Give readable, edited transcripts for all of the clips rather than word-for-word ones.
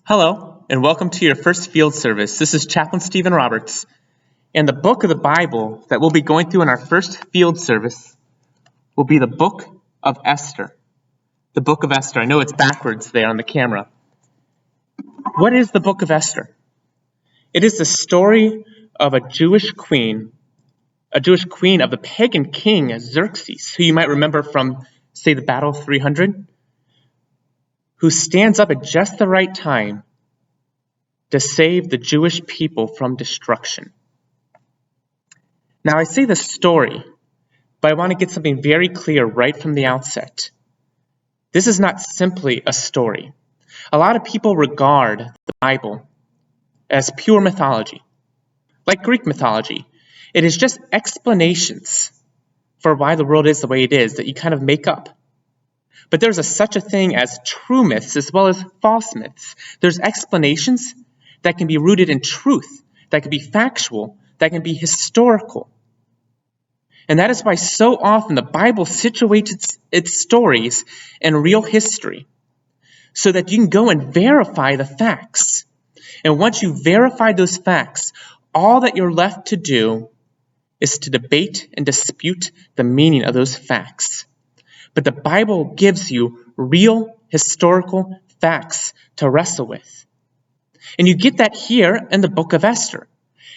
Hello, and welcome to your first field service. This is Chaplain Stephen Roberts, and the book of the Bible that we'll be going through in our first field service will be the book of Esther. The book of Esther. I know it's backwards there on the camera. What is the book of Esther? It is the story of a Jewish queen of the pagan king Xerxes, who you might remember from, say, the Battle of 300, who stands up at just the right time to save the Jewish people from destruction. Now, I say the story, but I want to get something very clear right from the outset. This is not simply a story. A lot of people regard the Bible as pure mythology, like Greek mythology. It is just explanations for why the world is the way it is that you kind of make up. But there's such a thing as true myths as well as false myths. There's explanations that can be rooted in truth, that can be factual, that can be historical. And that is why so often the Bible situates its stories in real history so that you can go and verify the facts. And once you verify those facts, all that you're left to do is to debate and dispute the meaning of those facts. But the Bible gives you real historical facts to wrestle with. And you get that here in the book of Esther.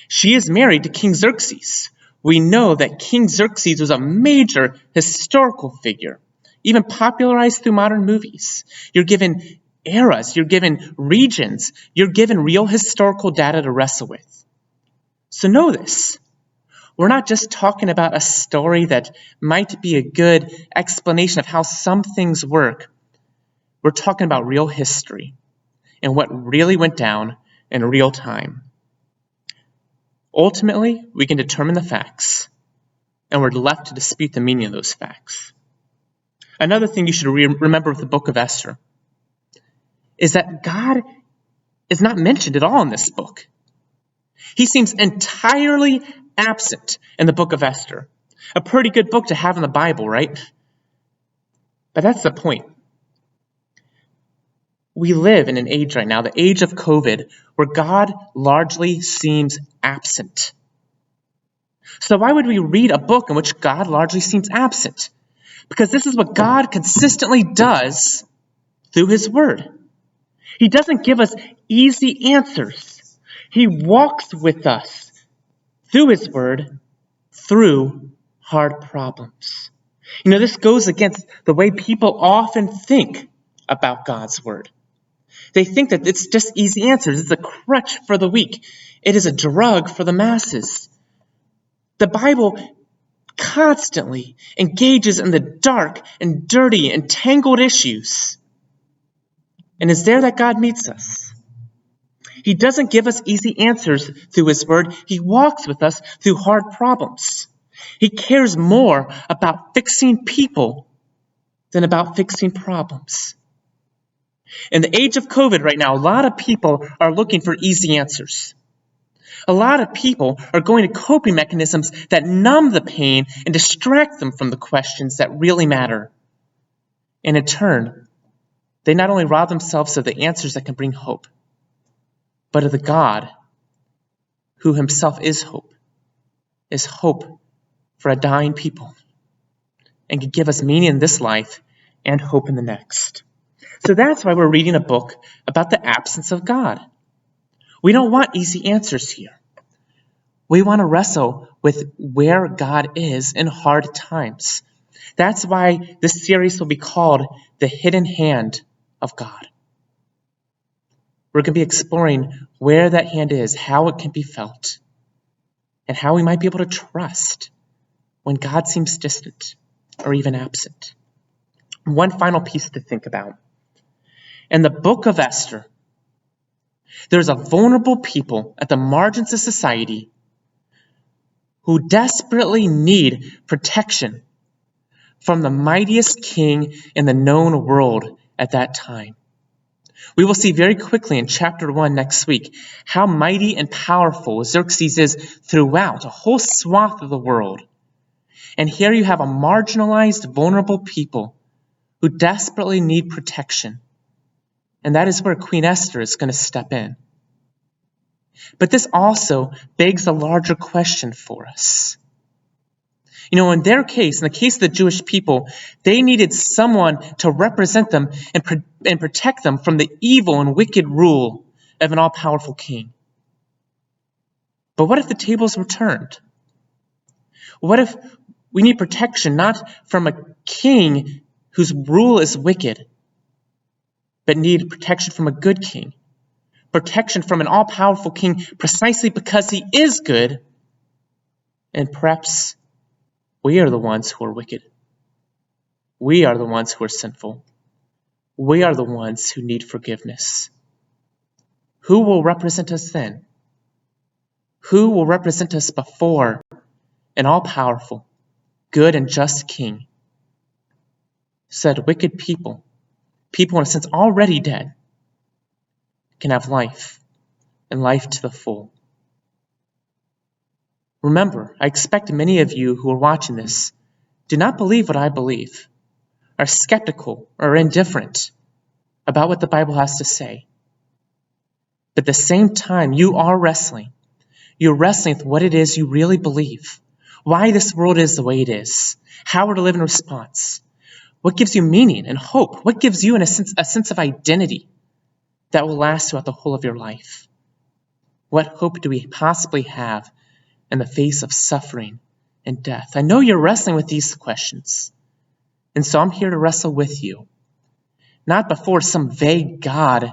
She is married to King Xerxes. We know that King Xerxes was a major historical figure, even popularized through modern movies. You're given eras, you're given regions, you're given real historical data to wrestle with. So know this. We're not just talking about a story that might be a good explanation of how some things work. We're talking about real history and what really went down in real time. Ultimately, we can determine the facts, and we're left to dispute the meaning of those facts. Another thing you should remember with the book of Esther is that God is not mentioned at all in this book. He seems entirely absent in the book of Esther. A pretty good book to have in the Bible, right? But that's the point. We live in an age right now, the age of COVID, where God largely seems absent. So why would we read a book in which God largely seems absent? Because this is what God consistently does through His Word. He doesn't give us easy answers. He walks with us through His Word, through hard problems. This goes against the way people often think about God's Word. They think that it's just easy answers. It's a crutch for the weak. It is a drug for the masses. The Bible constantly engages in the dark and dirty and tangled issues. And it's there that God meets us. He doesn't give us easy answers through His Word. He walks with us through hard problems. He cares more about fixing people than about fixing problems. In the age of COVID right now, a lot of people are looking for easy answers. A lot of people are going to coping mechanisms that numb the pain and distract them from the questions that really matter. And in turn, they not only rob themselves of the answers that can bring hope, but of the God who Himself is hope for a dying people, and can give us meaning in this life and hope in the next. So that's why we're reading a book about the absence of God. We don't want easy answers here. We want to wrestle with where God is in hard times. That's why this series will be called The Hidden Hand of God. We're going to be exploring where that hand is, how it can be felt, and how we might be able to trust when God seems distant or even absent. One final piece to think about. In the book of Esther, there's a vulnerable people at the margins of society who desperately need protection from the mightiest king in the known world at that time. We will see very quickly in chapter 1 next week how mighty and powerful Xerxes is throughout a whole swath of the world. And here you have a marginalized, vulnerable people who desperately need protection. And that is where Queen Esther is going to step in. But this also begs a larger question for us. In their case, in the case of the Jewish people, they needed someone to represent them and protect them from the evil and wicked rule of an all-powerful king. But what if the tables were turned? What if we need protection not from a king whose rule is wicked, but need protection from a good king? Protection from an all-powerful king precisely because he is good, and perhaps we are the ones who are wicked. We are the ones who are sinful. We are the ones who need forgiveness. Who will represent us then? Who will represent us before an all-powerful, good and just king? Said wicked people in a sense already dead, can have life, and life to the full. Remember, I expect many of you who are watching this do not believe what I believe, are skeptical or indifferent about what the Bible has to say. But at the same time, you are wrestling. You're wrestling with what it is you really believe, why this world is the way it is, how we're to live in response, what gives you meaning and hope, what gives you, in a sense of identity that will last throughout the whole of your life. What hope do we possibly have in the face of suffering and death? I know you're wrestling with these questions, and so I'm here to wrestle with you, not before some vague God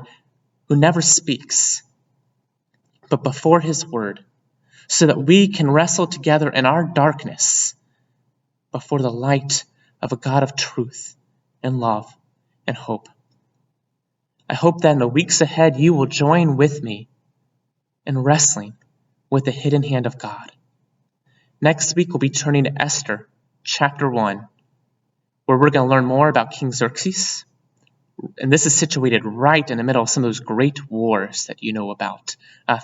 who never speaks, but before his word, so that we can wrestle together in our darkness before the light of a God of truth and love and hope. I hope that in the weeks ahead you will join with me in wrestling with the hidden hand of God. Next week we'll be turning to Esther, chapter 1, where we're going to learn more about King Xerxes. And this is situated right in the middle of some of those great wars that you know about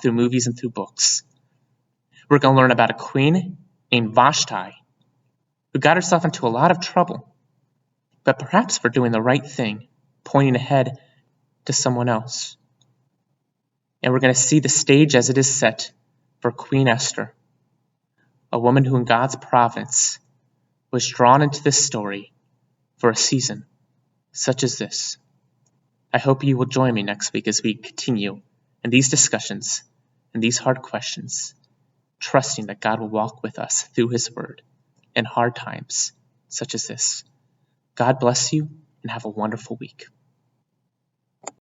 through movies and through books. We're going to learn about a queen named Vashti who got herself into a lot of trouble, but perhaps for doing the right thing, pointing ahead to someone else. And we're going to see the stage as it is set for Queen Esther, a woman who in God's providence was drawn into this story for a season such as this. I hope you will join me next week as we continue in these discussions and these hard questions, trusting that God will walk with us through his word in hard times such as this. God bless you and have a wonderful week.